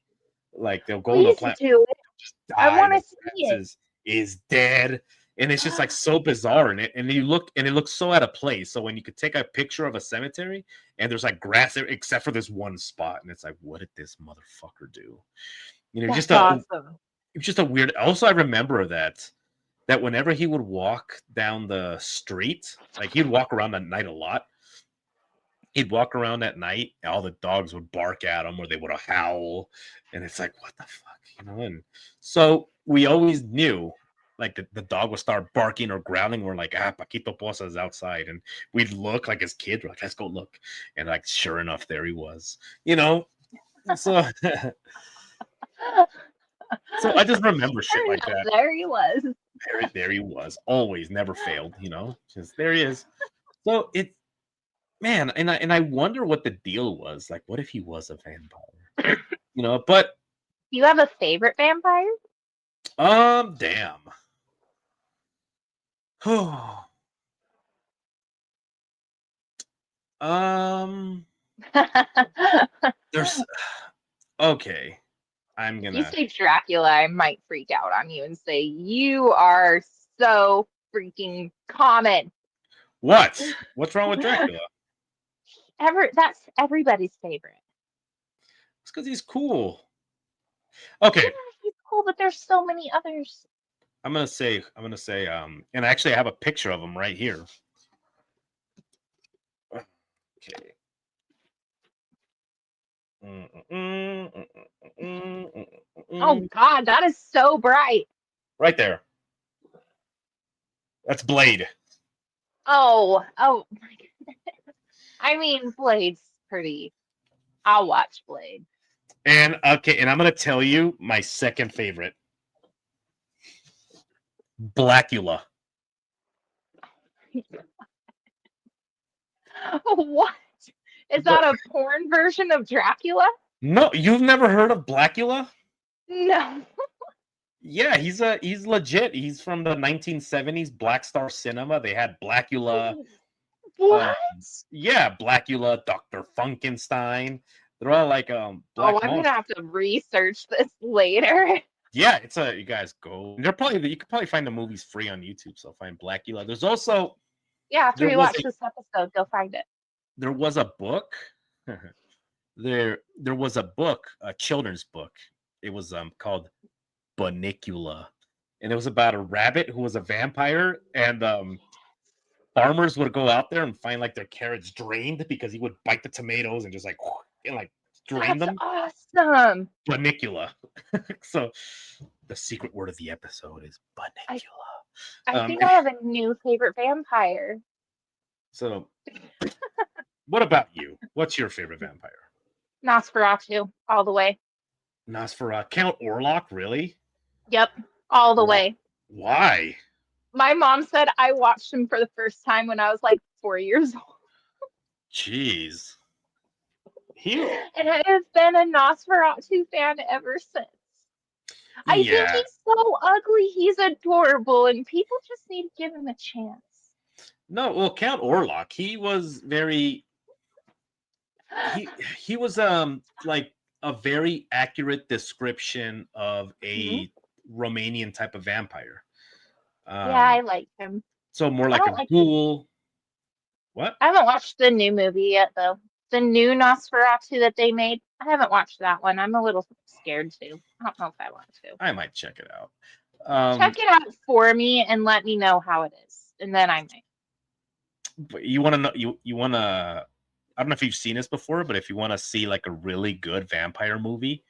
like they'll go to Please plant, do it. just I die. want The to grass see it. is dead, and it's just like so bizarre, and you look, and it looks so out of place. So when you could take a picture of a cemetery, and there's like grass there, except for this one spot, and it's like, what did this motherfucker do? Just That's a awesome. it's just a weird. Also, I remember that whenever he would walk down the street, like he'd walk around at night a lot. He'd walk around at night, and all the dogs would bark at him, or they would howl, and it's like, what the fuck. And so we always knew, like the dog would start barking or growling. We're like, Paquito Posa is outside, and we'd look like as kids, we're like, let's go look, and like sure enough, there he was. So so I just remember shit Sure like enough, that. there he was. There he was, always, never failed. Just there he is. So man, and I wonder what the deal was. Like, what if he was a vampire? But Do you have a favorite vampire? damn. um, there's okay. I'm If you gonna say Dracula, I might freak out on you and say you are so freaking common. what's wrong with Dracula? That's everybody's favorite. It's because he's cool. Yeah, Okay, he's cool, but there's so many others. I'm gonna say and actually I have a picture of him right here. Okay. Oh God, that is so bright. Right there. That's Blade. Oh my goodness. I mean, Blade's pretty. I'll watch Blade. And okay, and I'm gonna tell you my second favorite. Blackula. What? Is that a porn version of Dracula? No, you've never heard of Blackula? No. Yeah, he's legit. He's from the 1970s Black Star Cinema. They had Blackula. What? Yeah, Blackula, Dr. Funkenstein. They're all like black Oh, I'm gonna monsters. have to research this later. Yeah, you guys go. You could probably find the movies free on YouTube. So find Blackula. There's also Yeah, after there we was watch this episode, go find it. there was a book. there was a book, a children's book. It was called Bunnicula, and it was about a rabbit who was a vampire, and farmers would go out there and find like their carrots drained because he would bite the tomatoes and just like and like drain That's them. awesome. Bunnicula. So the secret word of the episode is I Bunnicula. I think I have a new favorite vampire. So what about you? What's your favorite vampire? Nosferatu, all the way. Nosferatu. Count Orlok, really? Yep, all the way. Why? My mom said I watched him for the first time when I was like 4 years old. Jeez. And I have been a Nosferatu fan ever since. I think he's so ugly. He's adorable, and people just need to give him a chance. No, well, Count Orlok, he was very he was like a very accurate description of a Romanian type of vampire. Yeah, I like him. So more like a ghoul. What? I haven't watched the new movie yet, though. The new Nosferatu that they made. I haven't watched that one. I'm a little scared too. I don't know if I want to. I might check it out. Check it out for me and let me know how it is, and then I might. But you want to know? You want to? I don't know if you've seen this before, but if you want to see like a really good vampire movie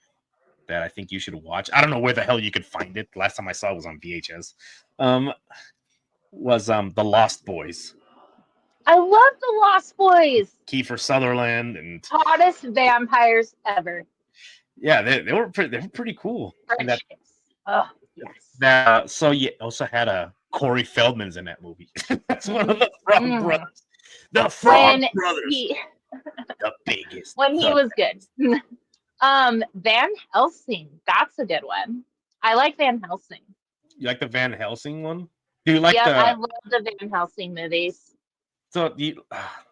that I think you should watch, I don't know where the hell you could find it. The last time I saw it was on VHS. Was The Lost Boys. I love The Lost Boys. Kiefer Sutherland and hottest vampires ever. Yeah, they were pretty cool. Oh yes. So you also had Corey Feldman's in that movie. That's one of the Frog brothers. The Frog brothers. The biggest. When he was good. Van Helsing. That's a good one. I like Van Helsing. You like the Van Helsing one? Do you like I love the Van Helsing movies. So I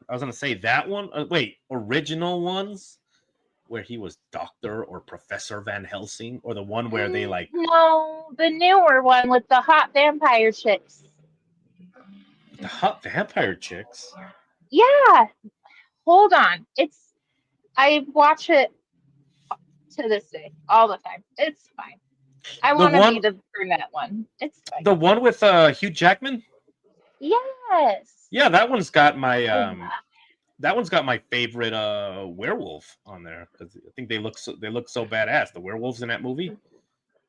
was gonna say that one. Wait, original ones where he was Doctor or Professor Van Helsing, or the one where they like no, the newer one with the hot vampire chicks. The hot vampire chicks. Yeah. Hold on. I watch it to this day all the time. It's fine. I want to be the brunette one. It's fine. The one with Hugh Jackman? Yes. Yeah, that one's got my that one's got my favorite werewolf on there because I think they look so badass. The werewolves in that movie.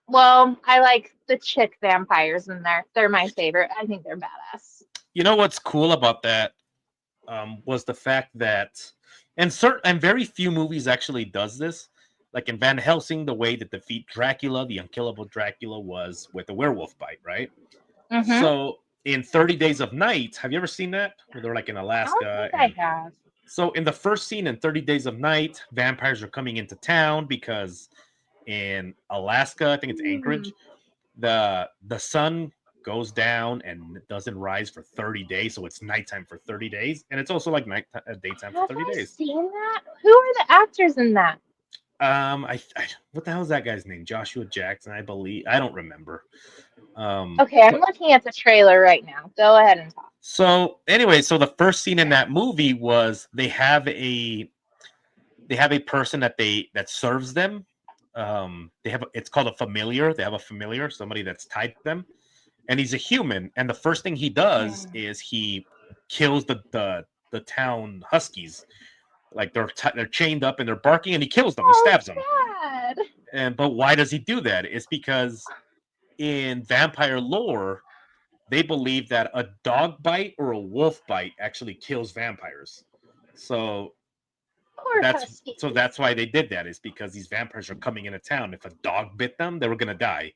Well, I like the chick vampires in there. They're my favorite. I think they're badass. You know what's cool about that was the fact that, and very few movies actually does this. Like in Van Helsing, the way to defeat Dracula, the unkillable Dracula, was with a werewolf bite, right? Mm-hmm. So in 30 Days of Night, have you ever seen that? Where they're like in Alaska. I have. So in the first scene in 30 Days of Night, vampires are coming into town because in Alaska, I think it's Anchorage, the sun goes down and doesn't rise for 30 days, so it's nighttime for 30 days, and it's also like daytime for 30 days. Seen that? Who are the actors in that? What the hell is that guy's name? Joshua Jackson, I believe. I don't remember. Okay, I'm looking at the trailer right now. Go ahead and talk. So anyway, so the first scene in that movie was they have a person that serves them. It's called a familiar. They have a familiar, somebody that's tied to them, and he's a human. And the first thing he does is he kills the town huskies. Like they're chained up and they're barking, and he kills them. He stabs them. But why does he do that? It's because in vampire lore, they believe that a dog bite or a wolf bite actually kills vampires. So that's why they did that. Is because these vampires are coming into town. If a dog bit them, they were gonna die.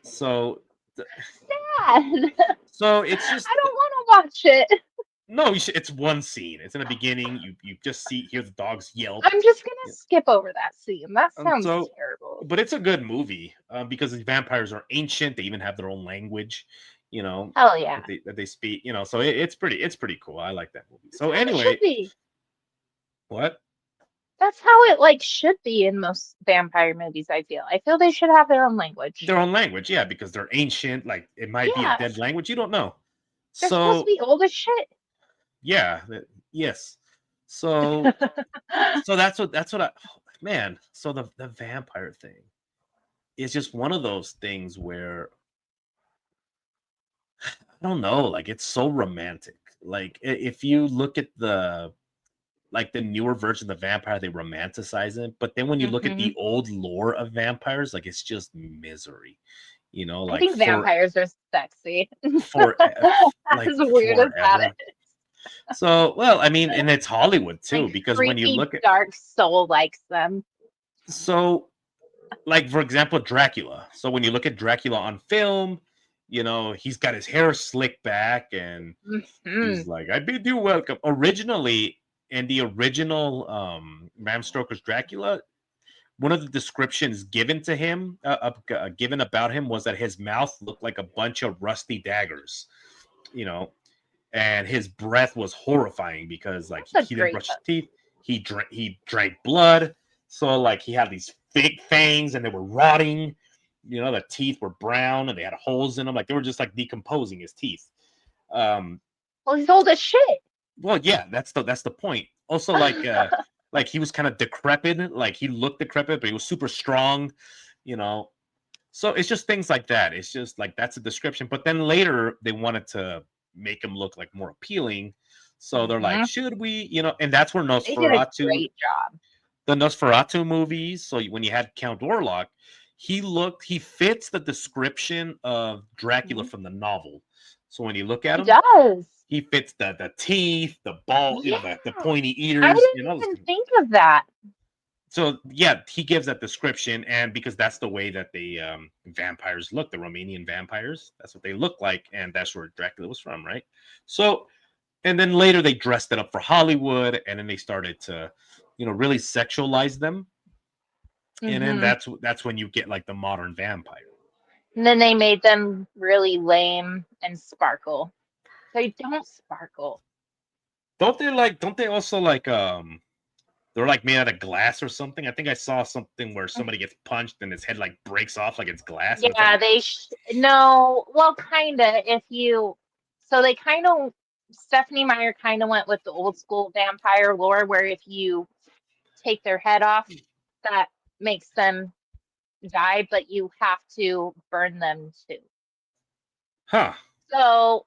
So sad. So it's just I don't want to watch it. No, it's one scene. It's in the beginning. You just hear the dogs yelp. I'm just gonna skip over that scene. That sounds terrible. But it's a good movie because the vampires are ancient. They even have their own language. You know. Hell yeah. That they speak. You know. So it's pretty cool. I like that movie. So anyway. What? That's how it should be in most vampire movies. I feel they should have their own language. Their own language, yeah, because they're ancient. Like it might be a dead language. You don't know. They're supposed to be old as shit. Yeah. Yes. So that's what I man. So the vampire thing is just one of those things where I don't know, like it's so romantic. Like if you look at the newer version of the vampire, they romanticize it. But then when you look at Hmm. the old lore of vampires, like it's just misery. I Like think vampires are sexy. for like As weird as that forever. is. So, well, I mean, and it's Hollywood My too, because when you creepy look at dark soul likes them. so like for example, Dracula. So when you look at Dracula on film, he's got his hair slicked back and Hmm. he's like, I bid you welcome. Originally, in the original Bram Stoker's Dracula, one of the descriptions given to him, given about him, was that his mouth looked like a bunch of rusty daggers, you know, and his breath was horrifying because like That's a he didn't great brush his book. teeth. He drank blood, so like he had these big fangs and they were rotting. The teeth were brown and they had holes in them, like they were just like decomposing his teeth. Um, Well, he's old as shit. well, yeah, that's the point. Also, like he was kind of decrepit, like he looked decrepit, but he was super strong, you know. So it's just things like that. It's just like that's a description. But then later they wanted to make him look like more appealing. So they're like, Hmm. should we, and that's where They did a Nosferatu, great job. the Nosferatu movies. So when you had Count Orlok, he fits the description of Dracula Mhm. from the novel. So when you look at He him, does. he fits the teeth, the ball, Yeah. the pointy I ears, didn't those even kind of. think of that. So yeah, he gives that description, and because that's the way that the vampires look, the Romanian vampires, that's what they look like, and that's where Dracula was from, right? So, and then later they dressed it up for Hollywood, and then they started to, really sexualize them, and then Hmm. that's when you get like the modern vampire. And then they made them really lame and sparkle. They don't sparkle. Don't they also like they're like made out of glass or something? I think I saw something where somebody gets punched and his head like breaks off like it's glass and it's like Yeah, no, well, kind of. So they kind of, Stephanie Meyer kind of went with the old school vampire lore where if you take their head off, that makes them die, but you have to burn them too. huh. So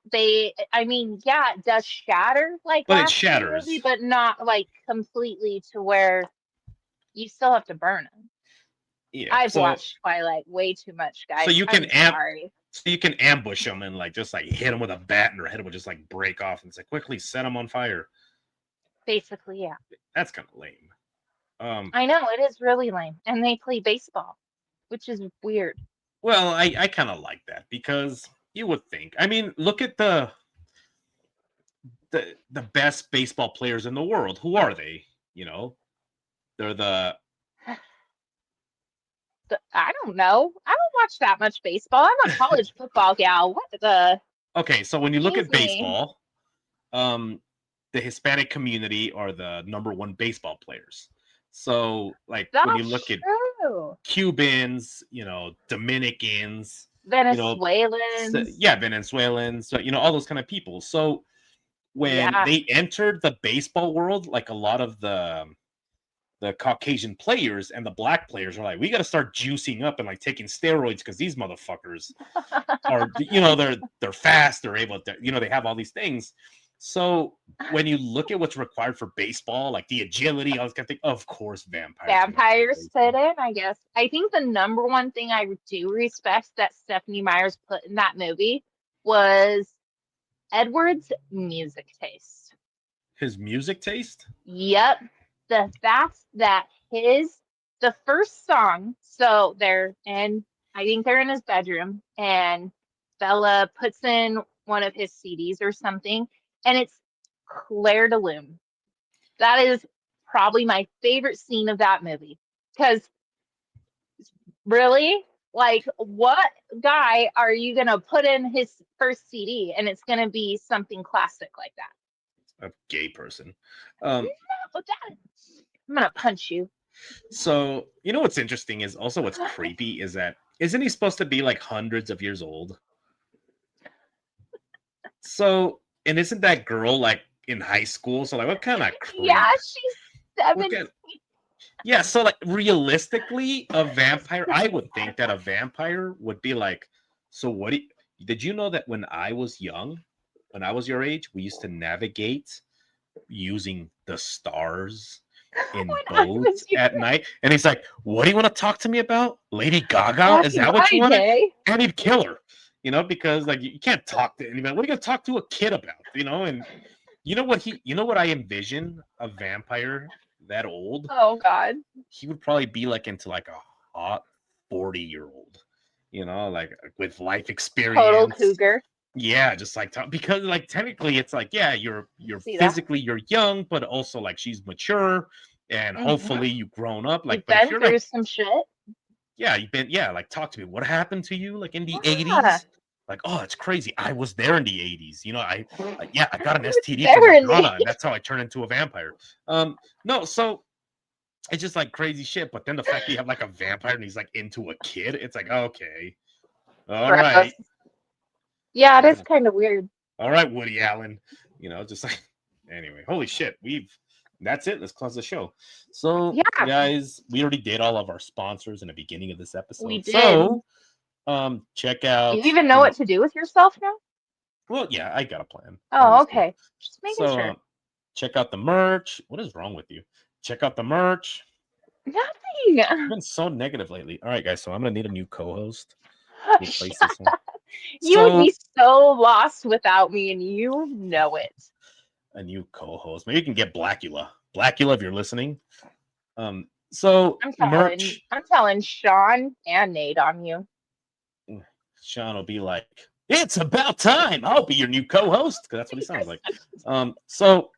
I mean, yeah, it does shatter like But it glass in the movie, shatters. but not like completely to where you still have to burn them. Yeah. I've So watched Twilight way too much, so guys. you can I'm amp sorry. so you can ambush them and like just like hit them with a bat and their head will just like break off and it's like quickly set them on fire. Basically, yeah. That's kind of lame. I know it is really lame, and they play baseball, which is weird. Well, I kind of like that because you would think. I mean, look at the best baseball players in the world. Who are they? They're the I don't know. I don't watch that much baseball. I'm a college football gal. What the? okay. So when you look Excuse at me. baseball, um, the Hispanic community are the number one baseball players. So like when you look That's at true. Cubans, Dominicans, Venezuelans. yeah, Venezuelans, so all those kind of people. So when Yeah. they entered the baseball world, like a lot of the Caucasian players and the black players are like, we got to start juicing up and like taking steroids because these motherfuckers are, they're fast, they're able to, they have all these things. So when you look at what's required for baseball, like the agility, all this kind of thing, of course, vampires are going to play Vampires fit baseball. in, I guess. I think the number one thing I do respect that Stephanie Myers put in that movie was Edward's music taste. His music taste. Yep. The fact that the first song, so I think they're in his bedroom, and Bella puts in one of his CDs or something, and it's Claire de Lune. That is probably my favorite scene of that movie. Because really, like, what guy are you going to put in his first CD and it's going to be something classic like that? A gay person. No, I'm going to punch you. So what's interesting is also what's creepy is that isn't he supposed to be like hundreds of years old? So and isn't that girl like in high school. So like, what kind of creep? Yeah, she's What 17. kind? Yeah. So like, realistically, a vampire. I would think that a vampire would be like. So what? Did you know that when I was young, when I was your age, we used to navigate using the stars in When I was boats your at night? And he's like, "What do you want to talk to me about? Lady Gaga? Is happy that what you wanted?" day. And he'd kill her, because like you can't talk to anybody. What are you gonna talk to a kid about? And you know what I envision a vampire that old? Oh God. He would probably be like into like a hot 40-year-old, like with life Total experience. cougar. Yeah, just like because like technically it's like, yeah, you're See that? physically you're young, but also like she's mature and Mhm. hopefully you've grown up. Like, You've but if been you're through like, some shit. yeah, like talk to me. What happened to you like in the Yeah. 80s? Like, oh, it's crazy. I was there in the 80s. Yeah, I got an STD from There in Madonna, and the that's how I turned into a vampire. No, so it's just like crazy shit. But then the fact that you have like a vampire and he's like into a kid, it's like, okay, all gross. right, Yeah, it all is right, kind of weird. all right, Woody Allen. Just like anyway, holy shit, that's it. Let's close the show. So, Yeah, guys, we already did all of our sponsors in the beginning of this we episode. did. So, check Do out, you even know what to do with yourself now? well, yeah, I got a plan, Oh, obviously. okay. Just making So, sure. check out the merch. What is wrong with you? Check out the merch. Nothing. I've been so negative lately. All right, guys. So I'm gonna need a new co-host to replace this one. You would So be so lost without me, and you know it. a new co-host. Maybe you can get Blackula. Blackula, if you're listening. So merch. I'm telling Sean and Nate on you. Sean will be like, "It's about time. I'll be your new co-host," because that's what he sounds like. So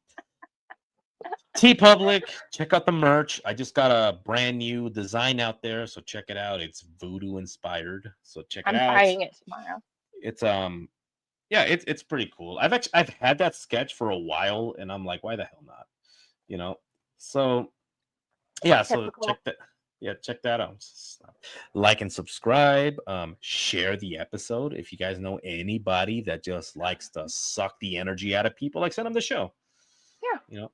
TeePublic, check out the merch. I just got a brand new design out there, so check it out. It's voodoo inspired, so check it I'm out. buying it tomorrow. It's yeah, it's pretty cool. I've had that sketch for a while, and I'm like, why the hell not? So yeah, so Typical. check that out. Like and subscribe. Share the episode if you guys know anybody that just likes to suck the energy out of people. Like, send them the show. Yeah.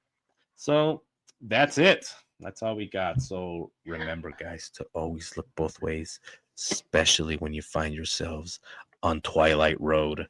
So that's it. That's all we got. So remember, guys, to always look both ways, especially when you find yourselves on Twilight Road.